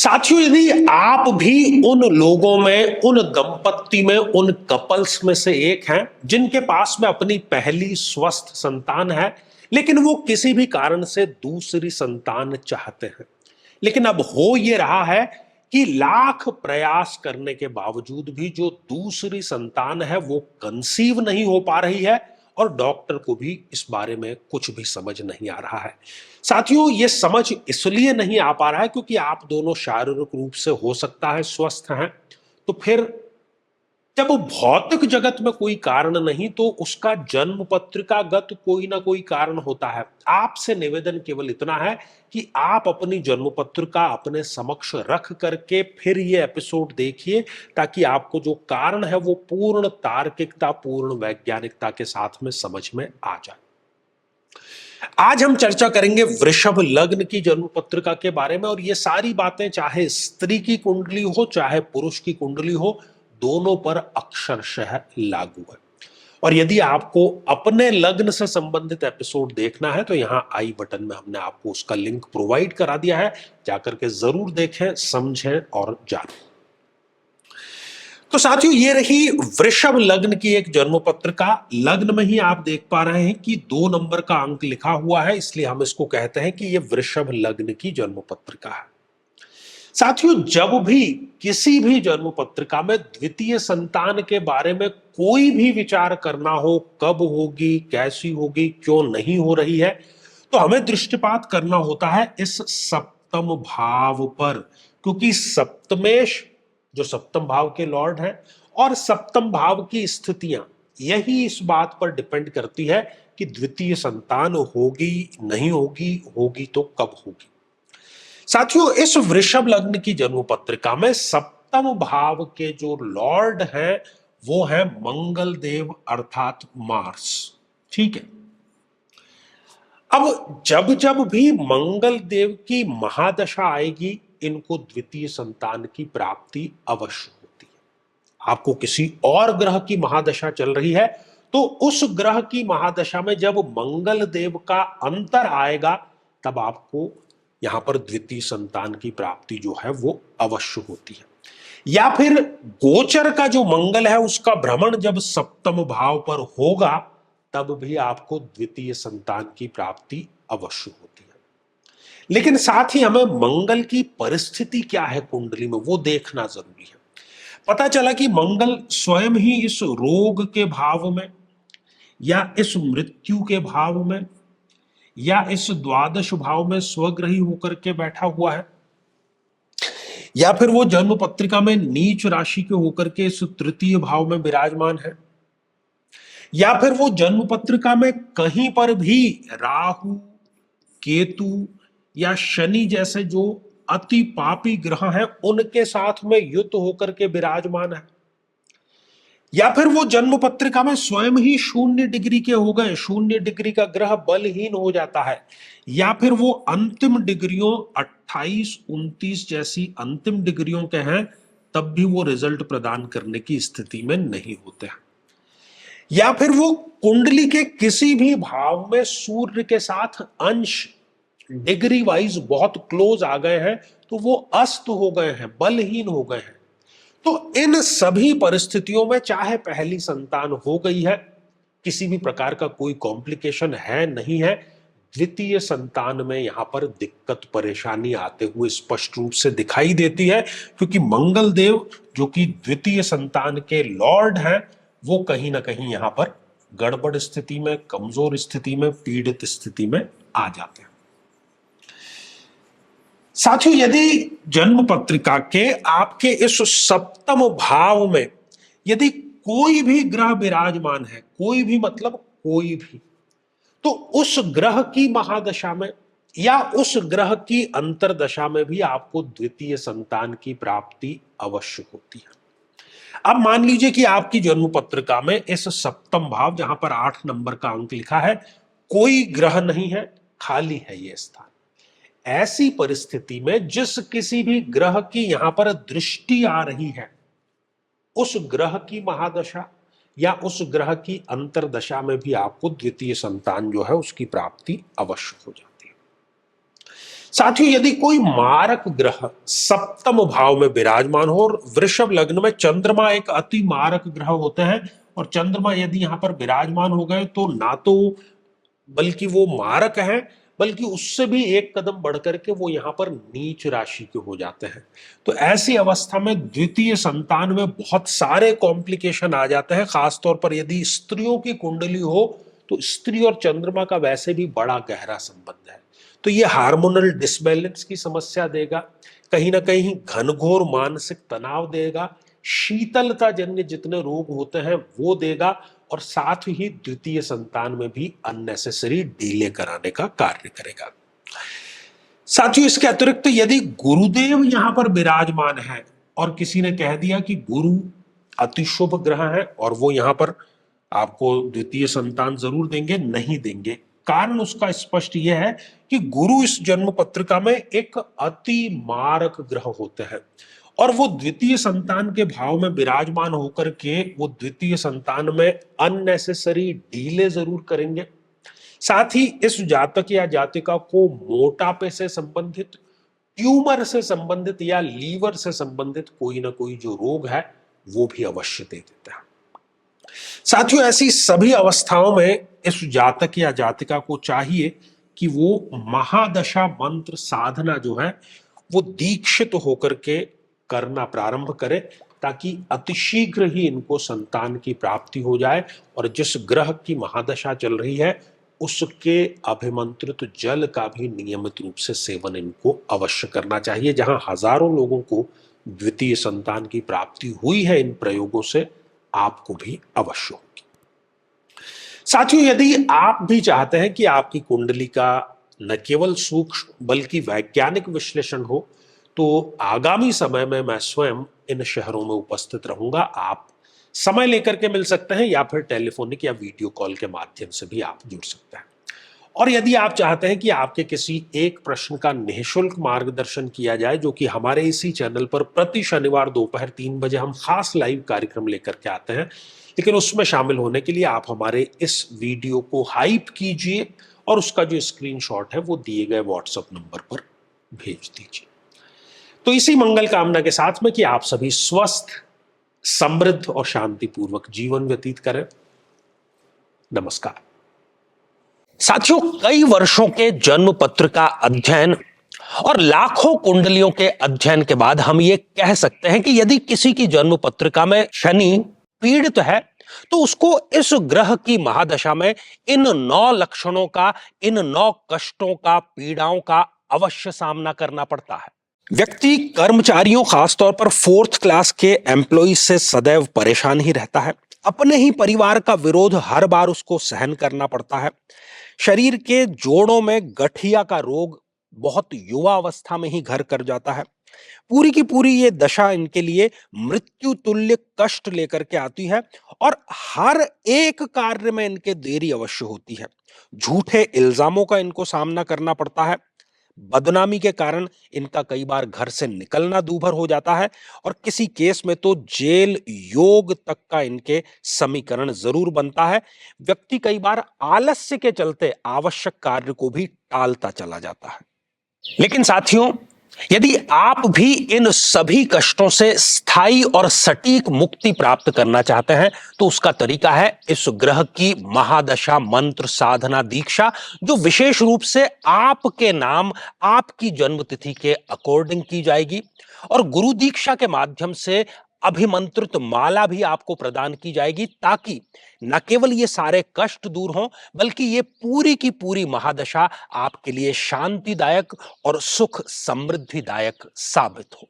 साथियों, यदि आप भी उन लोगों में, उन दंपत्ति में, उन कपल्स में से एक हैं जिनके पास में अपनी पहली स्वस्थ संतान है, लेकिन वो किसी भी कारण से दूसरी संतान चाहते हैं, लेकिन अब हो ये रहा है कि लाख प्रयास करने के बावजूद भी जो दूसरी संतान है वो कंसीव नहीं हो पा रही है और डॉक्टर को भी इस बारे में कुछ भी समझ नहीं आ रहा है। साथियों, ये समझ इसलिए नहीं आ पा रहा है क्योंकि आप दोनों शारीरिक रूप से हो सकता है स्वस्थ हैं, तो फिर जब भौतिक जगत में कोई कारण नहीं तो उसका जन्म पत्रिकागत कोई ना कोई कारण होता है। आपसे निवेदन केवल इतना है कि आप अपनी जन्म पत्रिका अपने समक्ष रख करके फिर ये एपिसोड देखिए, ताकि आपको जो कारण है वो पूर्ण तार्किकता, पूर्ण वैज्ञानिकता के साथ में समझ में आ जाए। आज हम चर्चा करेंगे वृषभ लग्न की जन्म पत्रिका के बारे में, और ये सारी बातें चाहे स्त्री की कुंडली हो चाहे पुरुष की कुंडली हो, दोनों पर अक्षरशः लागू है। और यदि आपको अपने लग्न से संबंधित एपिसोड देखना है तो यहां आई बटन में हमने आपको उसका लिंक प्रोवाइड करा दिया है, जाकर के जरूर देखें, समझें और जानें। तो साथियों, ये रही वृषभ लग्न की एक जन्म पत्रिका। लग्न में ही आप देख पा रहे हैं कि 2 नंबर का अंक लिखा हुआ है, इसलिए हम इसको कहते हैं कि ये वृषभ लग्न की जन्म पत्रिका है। साथियों, जब भी किसी भी जन्म पत्रिका में द्वितीय संतान के बारे में कोई भी विचार करना हो, कब होगी, कैसी होगी, क्यों नहीं हो रही है, तो हमें दृष्टिपात करना होता है इस सप्तम भाव पर, क्योंकि सप्तमेश जो सप्तम भाव के लॉर्ड हैं और सप्तम भाव की स्थितियां यही इस बात पर डिपेंड करती है कि द्वितीय संतान होगी, नहीं होगी, होगी तो कब होगी। साथियों, इस वृषभ लग्न की जन्म पत्रिका में सप्तम भाव के जो लॉर्ड हैं वो है मंगल देव अर्थात मार्स। ठीक है। अब जब जब भी मंगल देव की महादशा आएगी, इनको द्वितीय संतान की प्राप्ति अवश्य होती है। आपको किसी और ग्रह की महादशा चल रही है तो उस ग्रह की महादशा में जब मंगल देव का अंतर आएगा तब आपको यहां पर द्वितीय संतान की प्राप्ति जो है वो अवश्य होती है। या फिर गोचर का जो मंगल है उसका भ्रमण जब सप्तम भाव पर होगा तब भी आपको द्वितीय संतान की प्राप्ति अवश्य होती है। लेकिन साथ ही हमें मंगल की परिस्थिति क्या है कुंडली में वो देखना जरूरी है। पता चला कि मंगल स्वयं ही इस रोग के भाव में या इस मृत्यु के भाव में या इस द्वादश भाव में स्वग्रही होकर के बैठा हुआ है, या फिर वो जन्म पत्रिका में नीच राशि के होकर के इस तृतीय भाव में विराजमान है, या फिर वो जन्म पत्रिका में कहीं पर भी राहु, केतु या शनि जैसे जो अति पापी ग्रह हैं उनके साथ में युक्त होकर के विराजमान है, या फिर वो जन्म पत्रिका में स्वयं ही 0 डिग्री के हो गए, 0 डिग्री का ग्रह बलहीन हो जाता है, या फिर वो अंतिम डिग्रियों 28, 29 जैसी अंतिम डिग्रियों के हैं तब भी वो रिजल्ट प्रदान करने की स्थिति में नहीं होते हैं, या फिर वो कुंडली के किसी भी भाव में सूर्य के साथ अंश डिग्री वाइज बहुत क्लोज आ गए हैं तो वो अस्त हो गए हैं, बलहीन हो गए हैं। तो इन सभी परिस्थितियों में चाहे पहली संतान हो गई है, किसी भी प्रकार का कोई कॉम्प्लिकेशन है नहीं है, द्वितीय संतान में यहां पर दिक्कत परेशानी आते हुए स्पष्ट रूप से दिखाई देती है, क्योंकि मंगल देव जो कि द्वितीय संतान के लॉर्ड हैं वो कहीं ना कहीं यहां पर गड़बड़ स्थिति में, कमजोर स्थिति में, पीड़ित स्थिति में आ जाते हैं। साथियों, यदि जन्म पत्रिका के आपके इस सप्तम भाव में यदि कोई भी ग्रह विराजमान है, कोई भी मतलब कोई भी, तो उस ग्रह की महादशा में या उस ग्रह की अंतरदशा में भी आपको द्वितीय संतान की प्राप्ति अवश्य होती है। अब मान लीजिए कि आपकी जन्म पत्रिका में इस सप्तम भाव जहां पर 8 नंबर का अंक लिखा है, कोई ग्रह नहीं है, खाली है ये स्थान। ऐसी परिस्थिति में जिस किसी भी ग्रह की यहां पर दृष्टि आ रही है, उस ग्रह की महादशा या उस ग्रह की अंतरदशा में भी आपको द्वितीय संतान जो है उसकी प्राप्ति अवश्य हो जाती है। साथियों, यदि कोई मारक ग्रह सप्तम भाव में विराजमान हो, और वृषभ लग्न में चंद्रमा एक अति मारक ग्रह होते हैं, और चंद्रमा यदि यहां पर विराजमान हो गए तो ना तो बल्कि वो मारक हैं, बल्कि उससे भी एक कदम बढ़कर के वो यहाँ पर नीच राशि के हो जाते हैं। तो ऐसी अवस्था में द्वितीय संतान में बहुत सारे कॉम्प्लिकेशन आ जाते हैं, खासतौर पर यदि स्त्रियों की कुंडली हो तो स्त्री और चंद्रमा का वैसे भी बड़ा गहरा संबंध है। तो ये हार्मोनल डिसबैलेंस की समस्या देगा, कहीं ना कहीं घनघोर मानसिक तनाव देगा, शीतलता जन्य जितने रोग होते हैं वो देगा, और साथ ही द्वितीय संतान में भी अननेसेसरी डिले कराने का कार्य करेगा। साथियों, इसके अतिरिक्त यदि गुरुदेव यहां पर विराजमान है, और किसी ने कह दिया कि गुरु अति शुभ ग्रह है और वो यहां पर आपको द्वितीय संतान जरूर देंगे, नहीं देंगे, कारण उसका स्पष्ट यह है कि गुरु इस जन्म पत्रिका में एक अति मारक ग्रह होते हैं, और वो द्वितीय संतान के भाव में विराजमान होकर के वो द्वितीय संतान में अननेसेसरी डीले जरूर करेंगे। साथ ही इस जातक या जातिका को मोटापे से संबंधित, ट्यूमर से संबंधित या लीवर से संबंधित कोई ना कोई जो रोग है वो भी अवश्य दे देता है। साथियों, ऐसी सभी अवस्थाओं में इस जातक या जातिका को चाहिए कि वो महादशा मंत्र साधना जो है वो दीक्षित होकर के करना प्रारंभ करें, ताकि अतिशीघ्र ही इनको संतान की प्राप्ति हो जाए, और जिस ग्रह की महादशा चल रही है उसके अभिमंत्रित जल का भी नियमित रूप से सेवन इनको अवश्य करना चाहिए। जहां हजारों लोगों को द्वितीय संतान की प्राप्ति हुई है इन प्रयोगों से, आपको भी अवश्य होगी। साथियों, यदि आप भी चाहते हैं कि आपकी कुंडली का न केवल सूक्ष्म बल्कि वैज्ञानिक विश्लेषण हो, तो आगामी समय में मैं स्वयं इन शहरों में उपस्थित रहूंगा। आप समय लेकर के मिल सकते हैं, या फिर टेलीफोनिक या वीडियो कॉल के माध्यम से भी आप जुड़ सकते हैं। और यदि आप चाहते हैं कि आपके किसी एक प्रश्न का निःशुल्क मार्गदर्शन किया जाए, जो कि हमारे इसी चैनल पर प्रति शनिवार दोपहर 3 बजे हम खास लाइव कार्यक्रम लेकर के आते हैं, लेकिन उसमें शामिल होने के लिए आप हमारे इस वीडियो को हाइप कीजिए और उसका जो स्क्रीनशॉट है वो दिए गए व्हाट्सएप नंबर पर भेज दीजिए। तो इसी मंगल कामना के साथ में कि आप सभी स्वस्थ, समृद्ध और शांतिपूर्वक जीवन व्यतीत करें। नमस्कार। साथियों, कई वर्षों के जन्म पत्र का अध्ययन और लाखों कुंडलियों के अध्ययन के बाद हम ये कह सकते हैं कि यदि किसी की जन्म पत्रिका में शनि पीड़ित है तो उसको इस ग्रह की महादशा में इन 9 लक्षणों का, इन 9 कष्टों का, पीड़ाओं का अवश्य सामना करना पड़ता है। व्यक्ति कर्मचारियों, खासतौर पर 4th क्लास के एम्प्लॉय से सदैव परेशान ही रहता है। अपने ही परिवार का विरोध हर बार उसको सहन करना पड़ता है। शरीर के जोड़ों में गठिया का रोग बहुत युवा अवस्था में ही घर कर जाता है। पूरी की पूरी ये दशा इनके लिए मृत्यु तुल्य कष्ट लेकर के आती है, और हर एक कार्य में इनके देरी अवश्य होती है। झूठे इल्जामों का इनको सामना करना पड़ता है। बदनामी के कारण इनका कई बार घर से निकलना दूभर हो जाता है, और किसी केस में तो जेल योग तक का इनके समीकरण जरूर बनता है। व्यक्ति कई बार आलस्य के चलते आवश्यक कार्य को भी टालता चला जाता है। लेकिन साथियों, यदि आप भी इन सभी कष्टों से स्थायी और सटीक मुक्ति प्राप्त करना चाहते हैं तो उसका तरीका है इस ग्रह की महादशा मंत्र साधना दीक्षा, जो विशेष रूप से आपके नाम, आपकी जन्मतिथि के अकॉर्डिंग की जाएगी, और गुरु दीक्षा के माध्यम से अभिमंत्रित माला भी आपको प्रदान की जाएगी, ताकि न केवल ये सारे कष्ट दूर हों, बल्कि ये पूरी की पूरी महादशा आपके लिए शांतिदायक और सुख समृद्धिदायक साबित हो।